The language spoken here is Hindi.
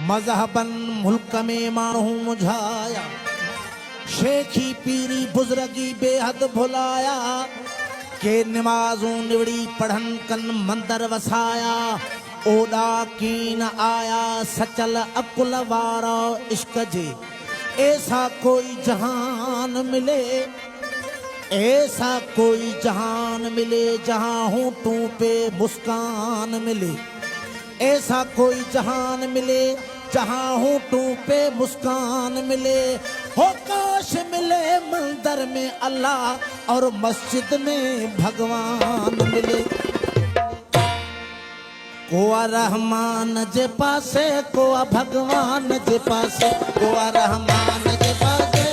मजहबन मुल्क में माण्हू मुझाया, शेखी पीरी बुजुर्गी बेहद भुलाया, के नमाजूं निवड़ी पढ़न कन मंदर वसाया, ओदा कीन आया सचल अकुल वारा इश्क जे, ऐसा कोई जहान मिले, ऐसा कोई जहान मिले जहां होठों पे मुस्कान मिले, ऐसा कोई जहान मिले जहां होठों पे मुस्कान मिले। हो काश मिले मंदिर में अल्लाह और मस्जिद में भगवान मिले। कोआ रहमान जे पासे, कोआ भगवान जे पासे, कोआ रहमान जे पासे,